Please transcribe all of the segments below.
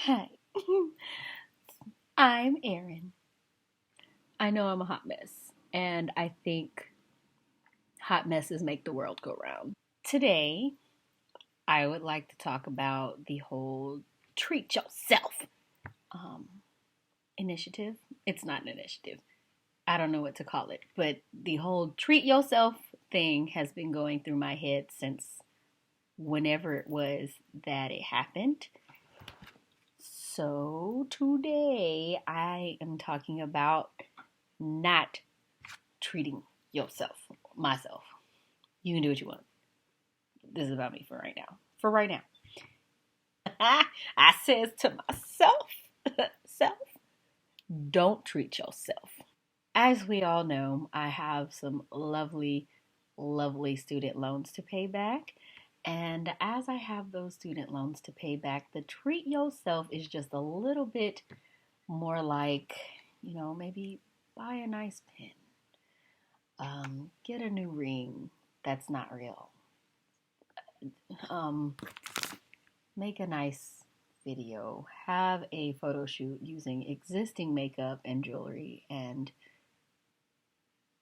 Hi, I'm Erin. I know I'm a hot mess, and I think hot messes make the world go round. Today, I would like to talk about the whole treat yourself um, initiative. It's not an initiative. I don't know what to call it, but the whole treat yourself thing has been going through my head since whenever it was that it happened. So today, I am talking about not treating yourself, myself. You can do what you want. This is about me for right now. For right now. I says to myself, self, don't treat yourself. As we all know, I have some lovely, lovely student loans to pay back. And as I have those student loans to pay back, the treat yourself is just a little bit more like, maybe buy a nice pen, get a new ring that's not real, um, make a nice video, have a photo shoot using existing makeup and jewelry and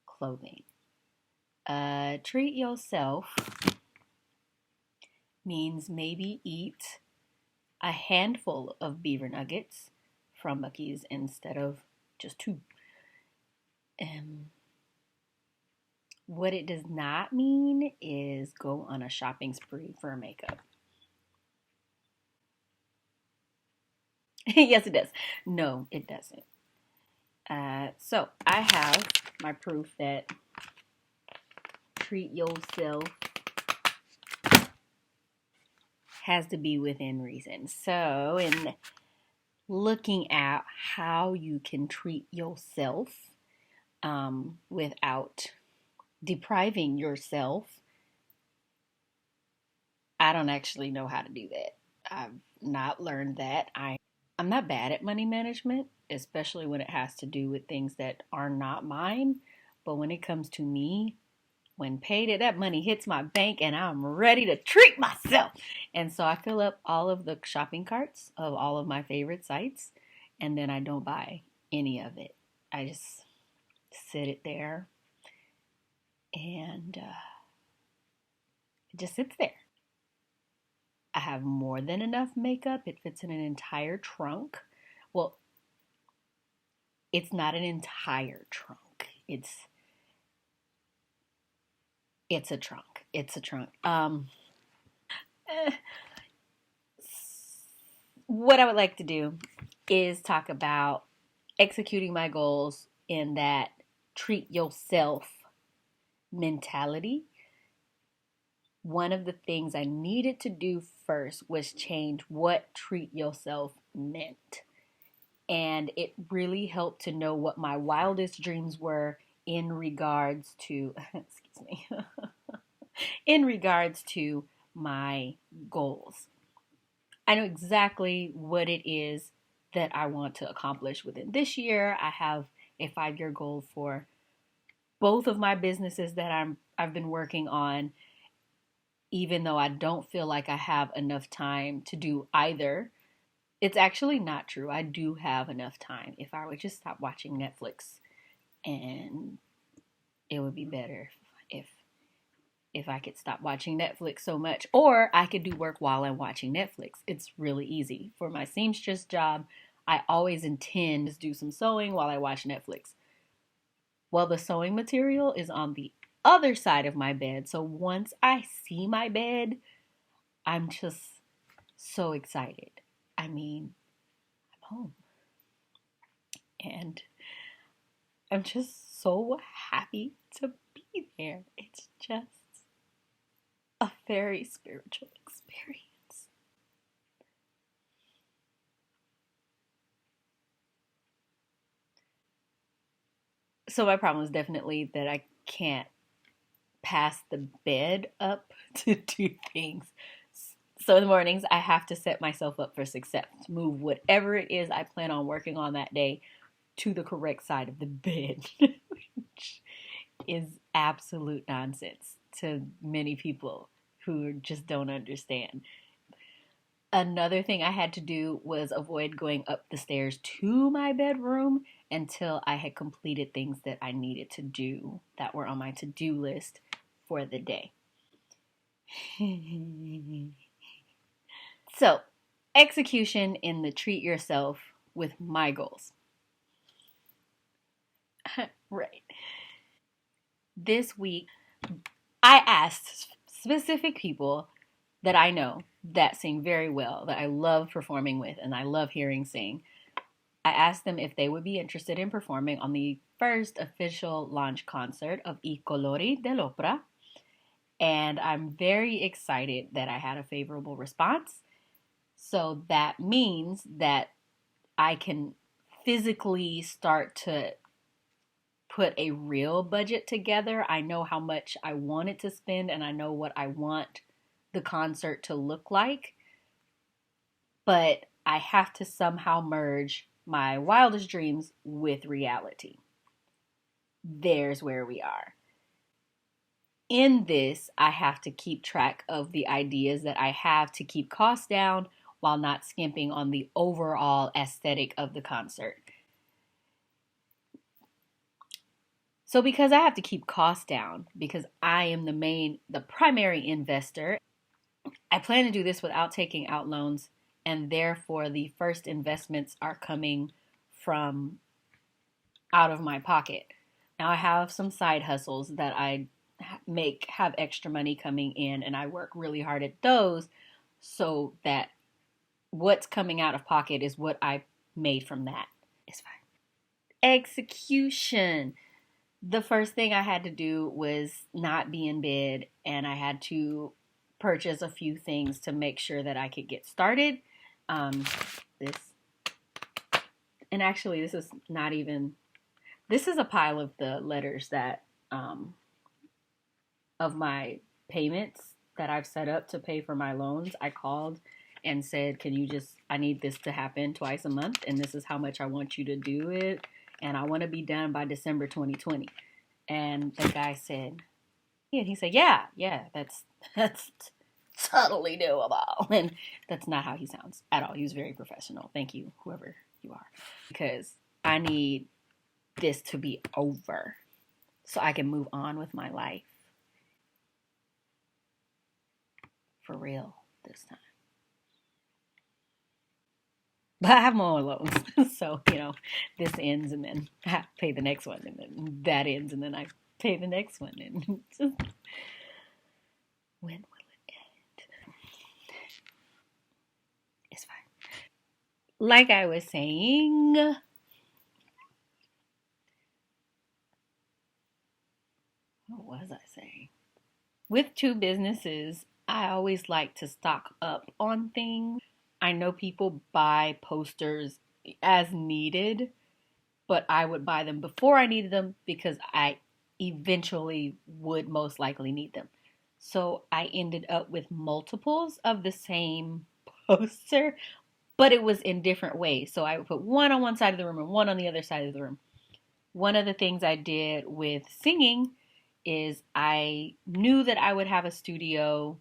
clothing. Treat yourself means maybe eat a handful of beaver nuggets from Buc-ee's instead of just two. Um, what it does not mean is go on a shopping spree for makeup. Yes, it does. No, it doesn't. So I have my proof that treat yourself has to be within reason. So, in looking at how you can treat yourself without depriving yourself, I don't actually know how to do that. I've not learned that. I'm not bad at money management, especially when it has to do with things that are not mine. But when it comes to me, when payday, that money hits my bank and I'm ready to treat myself. And so I fill up all of the shopping carts of all of my favorite sites, and then I don't buy any of it. I just sit it there, and it just sits there. I have more than enough makeup. It fits in an entire trunk. Well, it's not an entire trunk. It's a trunk. It's a trunk. Eh, what I would like to do is talk about executing my goals in that treat yourself mentality. One of the things I needed to do first was change what treat yourself meant. And it really helped to know what my wildest dreams were in regards to, excuse me, in regards to my goals. I know exactly what it is that I want to accomplish within this year. I have a 5-year goal for both of my businesses that I've been working on, even though I don't feel like I have enough time to do either. It's actually not true. I do have enough time. If I would just stop watching Netflix, and it would be better if I could stop watching Netflix so much, or I could do work while I'm watching Netflix. It's really easy. For my seamstress job, I always intend to do some sewing while I watch Netflix. Well, the sewing material is on the other side of my bed. So once I see my bed, I'm just so excited. I mean, I'm home. And I'm just so happy to be there. It's just a very spiritual experience. So my problem is definitely that I can't pass the bed up to do things. So in the mornings, I have to set myself up for success. Move whatever it is I plan on working on that day to the correct side of the bed, which is absolute nonsense to many people who just don't understand. Another thing I had to do was avoid going up the stairs to my bedroom until I had completed things that I needed to do that were on my to-do list for the day. So, execution in the treat yourself with my goals. Right. This week, I asked specific people that I know that sing very well, that I love performing with, and I love hearing sing. I asked them if they would be interested in performing on the first official launch concert of I Colori dell'Opera. And I'm very excited that I had a favorable response. So that means that I can physically start to put a real budget together. I know how much I wanted to spend and I know what I want the concert to look like. But I have to somehow merge my wildest dreams with reality. There's where we are. In this, I have to keep track of the ideas that I have to keep costs down while not skimping on the overall aesthetic of the concert. So because I have to keep costs down, because I am the primary investor, I plan to do this without taking out loans, and therefore the first investments are coming from out of my pocket. Now I have some side hustles that I have extra money coming in, and I work really hard at those so that what's coming out of pocket is what I made from that. It's fine. Execution. The first thing I had to do was not be in bed, and I had to purchase a few things to make sure that I could get started. This, and actually, this is not even. This is a pile of the letters that of my payments that I've set up to pay for my loans. I called and said, I need this to happen twice a month, and this is how much I want you to do it, and I want to be done by December 2020. And the guy said, and he said, yeah, that's totally doable. And that's not how he sounds at all. He was very professional. Thank you, whoever you are, because I need this to be over so I can move on with my life. For real this time. But I have more loans. So, this ends and then I pay the next one and then that ends and then I pay the next one. And just, when will it end? It's fine. Like I was saying, what was I saying? With two businesses, I always like to stock up on things. I know people buy posters as needed, but I would buy them before I needed them because I eventually would most likely need them. So I ended up with multiples of the same poster, but it was in different ways. So I would put one on one side of the room and one on the other side of the room. One of the things I did with singing is I knew that I would have a studio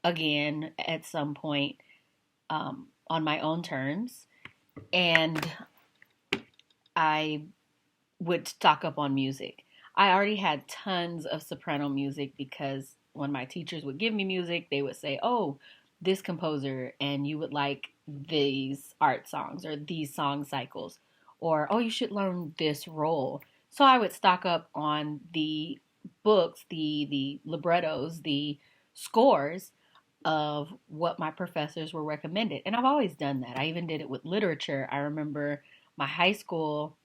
again at some point on my own terms. And I would stock up on music. I already had tons of soprano music because when my teachers would give me music, they would say, oh, this composer, and you would like these art songs or these song cycles, or oh, you should learn this role. So I would stock up on the books, the librettos, the scores of what my professors were recommended. And I've always done that. I even did it with literature. I remember my high school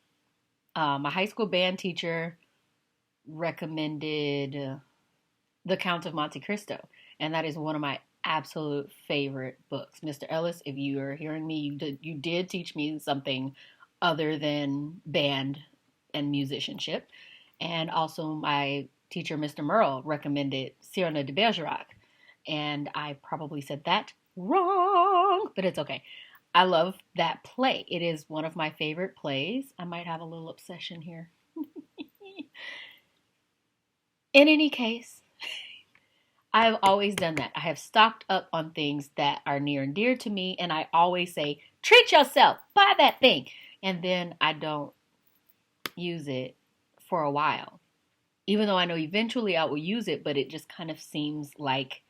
band teacher recommended The Count of Monte Cristo, and that is one of my absolute favorite books. Mr. Ellis, if you are hearing me, you did teach me something other than band and musicianship. And also my teacher, Mr. Merle, recommended Cyrano de Bergerac, and I probably said that wrong, but it's okay. I love that play. It is one of my favorite plays. I might have a little obsession here. In any case, I've always done that. I have stocked up on things that are near and dear to me, and I always say, treat yourself, buy that thing. And then I don't use it for a while. Even though I know eventually I will use it, but it just kind of seems like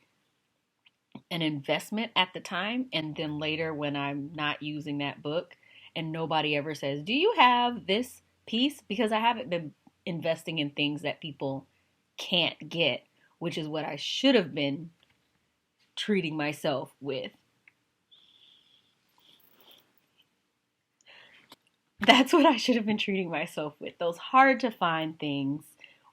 an investment at the time. And then later, when I'm not using that book and nobody ever says, do you have this piece? Because I haven't been investing in things that people can't get, which is what I should have been treating myself with. That's what I should have been treating myself with. Those hard to find things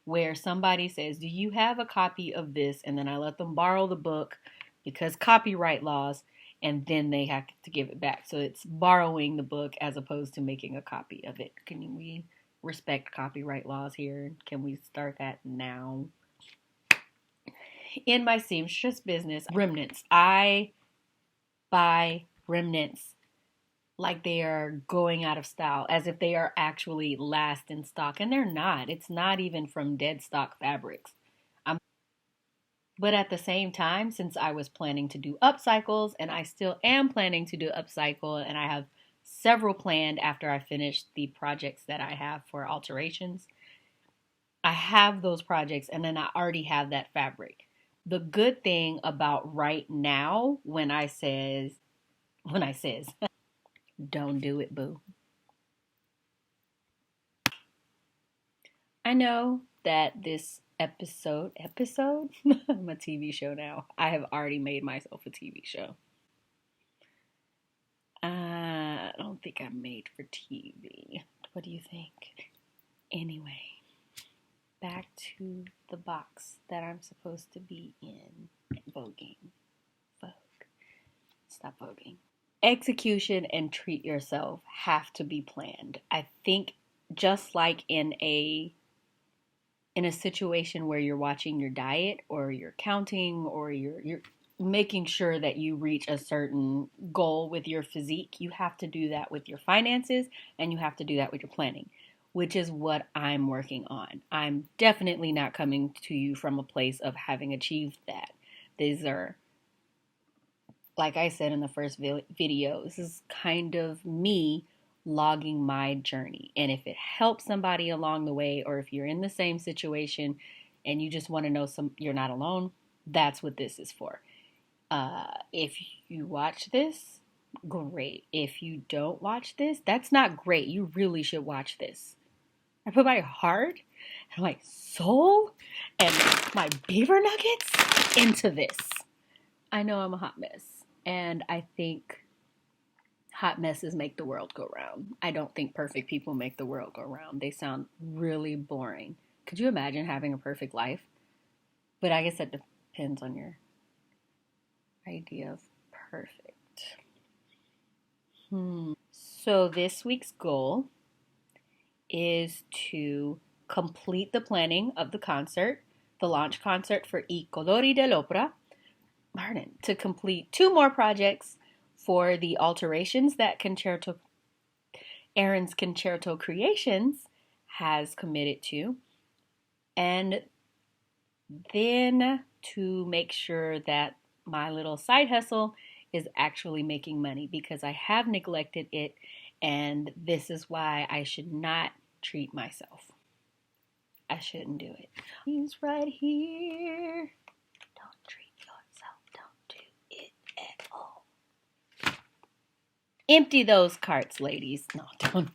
where somebody says, do you have a copy of this? And then I let them borrow the book because copyright laws, and then they have to give it back. So it's borrowing the book as opposed to making a copy of it. Can we respect copyright laws here? Can we start that now? In my seamstress business, remnants. I buy remnants like they are going out of style, as if they are actually last in stock. And they're not. It's not even from dead stock fabrics. But at the same time, since I was planning to do upcycles, and I still am planning to do upcycle, and I have several planned after I finish the projects that I have for alterations, I have those projects and then I already have that fabric. The good thing about right now, when I says, don't do it, boo. I know that this episode, I'm a TV show now. I have already made myself a TV show. I don't think I'm made for TV. What do you think? Anyway, back to the box that I'm supposed to be in. Voguing. Vogue. Stop voguing. Execution and treat yourself have to be planned. I think just like in a situation where you're watching your diet or you're counting or you're making sure that you reach a certain goal with your physique, you have to do that with your finances and you have to do that with your planning, which is what I'm working on. I'm definitely not coming to you from a place of having achieved that. These are, like I said in the first video, this is kind of me logging my journey. And if it helps somebody along the way, or if you're in the same situation and you just want to know you're not alone, that's what this is for. If you watch this, great. If you don't watch this, that's not great. You really should watch this. I put my heart and my soul and my beaver nuggets into this. I know I'm a hot mess, and I think hot messes make the world go round. I don't think perfect people make the world go round. They sound really boring. Could you imagine having a perfect life? But I guess that depends on your idea of perfect. So this week's goal is to complete the planning of the concert, the launch concert for I Colori dell'Opera. Pardon, to complete 2 more projects for the alterations that Aaron's Concerto Creations has committed to, and then to make sure that my little side hustle is actually making money, because I have neglected it, and this is why I should not treat myself. I shouldn't do it. He's right here. Don't treat yourself. Don't do it at all. Empty those carts, ladies. No, don't.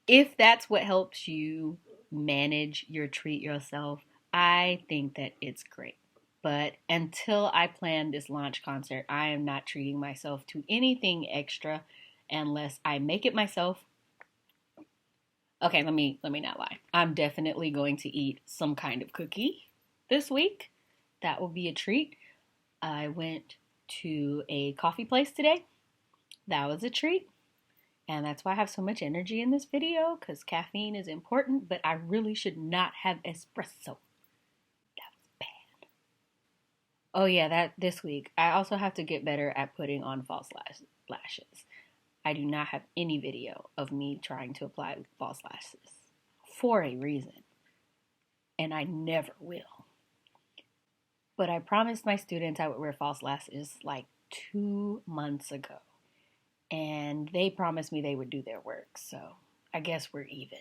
If that's what helps you manage your treat yourself, I think that it's great. But until I plan this launch concert, I am not treating myself to anything extra unless I make it myself. Okay, let me not lie. I'm definitely going to eat some kind of cookie this week. That will be a treat. I went to a coffee place today. That was a treat. And that's why I have so much energy in this video, because caffeine is important, but I really should not have espresso. That was bad. Oh yeah, that this week. I also have to get better at putting on false lashes. I do not have any video of me trying to apply false lashes for a reason. And I never will. But I promised my students I would wear false lashes like 2 months ago. And they promised me they would do their work. So I guess we're even.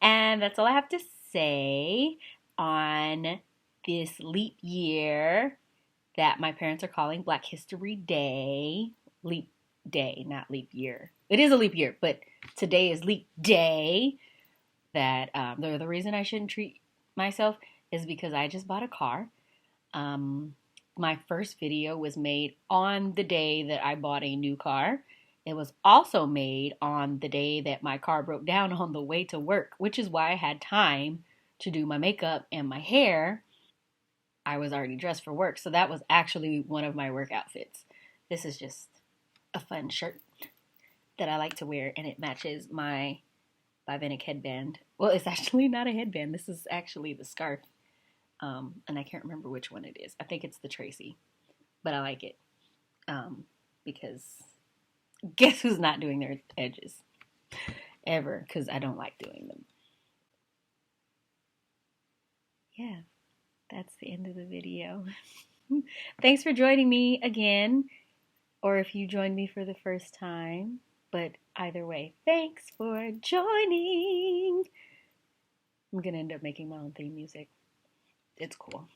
And that's all I have to say on this leap year that my parents are calling Black History Day. Leap day, not leap year. It is a leap year, but today is leap day. That the reason I shouldn't treat myself is because I just bought a car. Um, my first video was made on the day that I bought a new car. It was also made on the day that my car broke down on the way to work, which is why I had time to do my makeup and my hair. I was already dressed for work, so that was actually one of my work outfits. This is just a fun shirt that I like to wear, and it matches my Bivinic headband. Well, it's actually not a headband. This is actually the scarf, and I can't remember which one it is. I think it's the Tracy, but I like it because guess who's not doing their edges ever? Because I don't like doing them. Yeah, that's the end of the video. Thanks for joining me again, or if you joined me for the first time. But either way, thanks for joining. I'm gonna end up making my own theme music. It's cool.